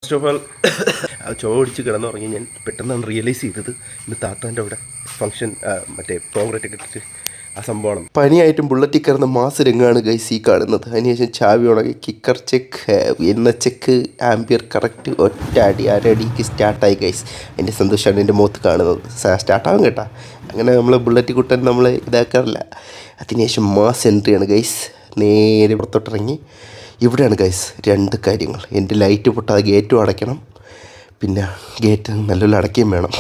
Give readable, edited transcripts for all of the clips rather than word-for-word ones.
First of all ചുവ പിടിച്ച് കിടന്നുറങ്ങി. ഞാൻ പെട്ടെന്നാണ് റിയലൈസ് ചെയ്തത് ഇന്ന് താത്താൻ്റെ അവിടെ ഫംഗ്ഷൻ മറ്റേ പ്രോഗ്രറ്റ് ഒക്കെ ഇട്ടിട്ട് ആ സംഭവമാണ്. പനിയായിട്ടും ബുള്ളറ്റിൽ കയറുന്ന മാസ് രംഗമാണ് ഗൈസ് ഈ കാണുന്നത്. അതിനുശേഷം ചാവി ഉണങ്ങി കിക്കർ ചെക്ക് എണ്ണ ചെക്ക് ആംബിയർ കറക്റ്റ് ഒറ്റ അടി അരടിക്ക് സ്റ്റാർട്ടായി ഗൈസ്. എൻ്റെ സന്തോഷമാണ് എൻ്റെ മുഖത്ത് കാണുന്നത്. സ്റ്റാർട്ടാവും കേട്ടാ. അങ്ങനെ നമ്മൾ ബുള്ളറ്റ് കുട്ടൻ നമ്മൾ ഇതാക്കാറില്ല. അതിനുശേഷം മാസ് എൻട്രിയാണ് ഗൈസ്. നേരെ പുറത്തോട്ടിറങ്ങി. ഇവിടെയാണ് ഗൈസ് രണ്ട് കാര്യങ്ങൾ. എൻ്റെ ലൈറ്റ് പൊട്ടാതെ ഗേറ്റും അടയ്ക്കണം, പിന്നെ ഗേറ്റ് നല്ലപോലെ അടയ്ക്കുകയും വേണം.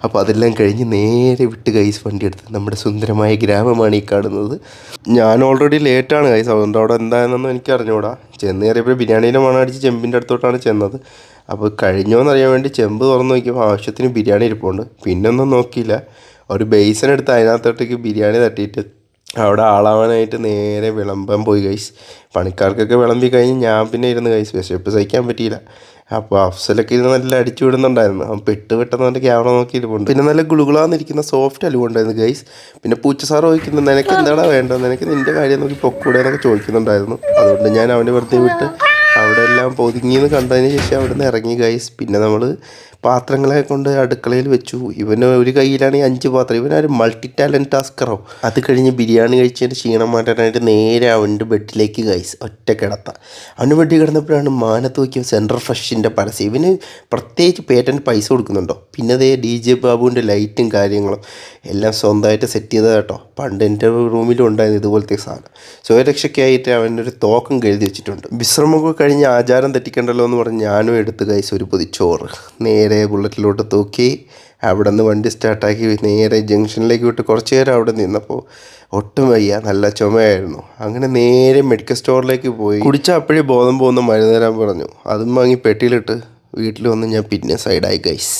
അപ്പോൾ അതെല്ലാം കഴിഞ്ഞ് നേരെ വിട്ട് ഗൈസ് വണ്ടി എടുത്ത് നമ്മുടെ സുന്ദരമായ ഗ്രാമമാണ് ഈ കാണുന്നത്. ഞാൻ ഓൾറെഡി ലേറ്റാണ് ഗൈസ്, അതുകൊണ്ട് അവിടെ എന്താണെന്നൊന്നും എനിക്ക് അറിഞ്ഞുകൂടാ. ചെന്ന് കയറിയപ്പോൾ ബിരിയാണീനെ മണം അടിച്ച് ചെമ്പിൻ്റെ അടുത്തോട്ടാണ് ചെന്നത്. അപ്പോൾ കഴിഞ്ഞോന്നറിയാൻ വേണ്ടി ചെമ്പ് തുറന്ന് നോക്കിയപ്പോൾ ആവശ്യത്തിന് ബിരിയാണി ഇരിപ്പുണ്ട്. പിന്നൊന്നും നോക്കിയില്ല, ഒരു ബേസൻ എടുത്ത് അതിനകത്തോട്ടേക്ക് ബിരിയാണി തട്ടിയിട്ട് അവിടെ ആളാവാനായിട്ട് നേരെ വിളമ്പാൻ പോയി ഗൈസ്. പണിക്കാർക്കൊക്കെ വിളമ്പി കഴിഞ്ഞ് ഞാൻ പിന്നെ ഇരുന്ന് ഗൈസ്. വിശപ്പ് സഹിക്കാൻ പറ്റിയില്ല. അപ്പോൾ അഫ്സലൊക്കെ ഇരുന്ന് നല്ല അടിച്ചു വിടുന്നുണ്ടായിരുന്നു. അവൻ പെട്ടെന്ന് എൻ്റെ ക്യാമറ നോക്കിയിരിപ്പുണ്ട്. പിന്നെ നല്ല ഗുളുകുളാന്നിരിക്കുന്ന സോഫ്റ്റ് അലുവുണ്ടായിരുന്നു ഗൈസ്. പിന്നെ പൂച്ചസാറ് ചോദിക്കുന്നത് നിനക്ക് എന്താടാ വേണ്ടത്, നിനക്ക് നിൻ്റെ കാര്യം നോക്കി പൊക്കൂടെ എന്നൊക്കെ ചോദിക്കുന്നുണ്ടായിരുന്നു. അതുകൊണ്ട് ഞാൻ അവനെ വെറുതെ വിട്ട് അവിടെ എല്ലാം പൊതുങ്ങിയെന്ന് കണ്ടതിന് ശേഷം അവിടെ നിന്ന് ഇറങ്ങി ഗൈസ്. പിന്നെ നമ്മൾ പാത്രങ്ങളെ കൊണ്ട് അടുക്കളയിൽ വെച്ചു. ഇവന് ഒരു കയ്യിലാണെങ്കിൽ 5 പാത്രം. ഇവനൊരു മൾട്ടി ടാലൻറ്റ് ടാസ്കറോ. അത് കഴിഞ്ഞ് ബിരിയാണി കഴിച്ചതിൻ്റെ ക്ഷീണം മാറ്റാനായിട്ട് നേരെ അവൻ്റെ ബെഡിലേക്ക് ഗൈസ് ഒറ്റ കിടത്ത. അവൻ്റെ ബെഡിൽ കിടന്നപ്പോഴാണ് മാനത്ത് നോക്കിയ സെൻട്രൽ ഫ്രഷിൻ്റെ പരസ്യം. ഇവന് പ്രത്യേകിച്ച് പേറ്റൻറ്റ് പൈസ കൊടുക്കുന്നുണ്ടോ. പിന്നെ അതേ DJ ബാബുവിൻ്റെ ലൈറ്റും കാര്യങ്ങളും എല്ലാം സ്വന്തമായിട്ട് സെറ്റ് ചെയ്തത് കേട്ടോ. പണ്ട് എൻ്റെ റൂമിലും ഉണ്ടായിരുന്നു ഇതുപോലത്തെ സാധനം. സ്വയരക്ഷയ്ക്കായിട്ട് അവനൊരു തോക്കം കരുതി വെച്ചിട്ടുണ്ട്. വിശ്രമമൊക്കെ കഴിഞ്ഞ് ആചാരം തെറ്റിക്കണ്ടല്ലോ എന്ന് പറഞ്ഞ് ഞാനും എടുത്ത് ഗൈസ് ഒരു പൊതിച്ചോറ് നേരെ ബുള്ളറ്റിലോട്ട് തൂക്കി. അവിടെ നിന്ന് വണ്ടി സ്റ്റാർട്ടാക്കി നേരെ ജംഗ്ഷനിലേക്ക് വിട്ട് കുറച്ച് നേരം അവിടെ നിന്നപ്പോൾ ഒട്ടും വയ്യ, നല്ല ചുമയായിരുന്നു. അങ്ങനെ നേരെ മെഡിക്കൽ സ്റ്റോറിലേക്ക് പോയി. കുടിച്ചാൽ അപ്പോഴേ ബോധം പോകുന്ന മരുന്ന് തരാൻ പറഞ്ഞു. അതും വാങ്ങി പെട്ടിയിലിട്ട് വീട്ടിൽ വന്ന് ഞാൻ പിന്നെ സൈഡായി ഗൈസ്.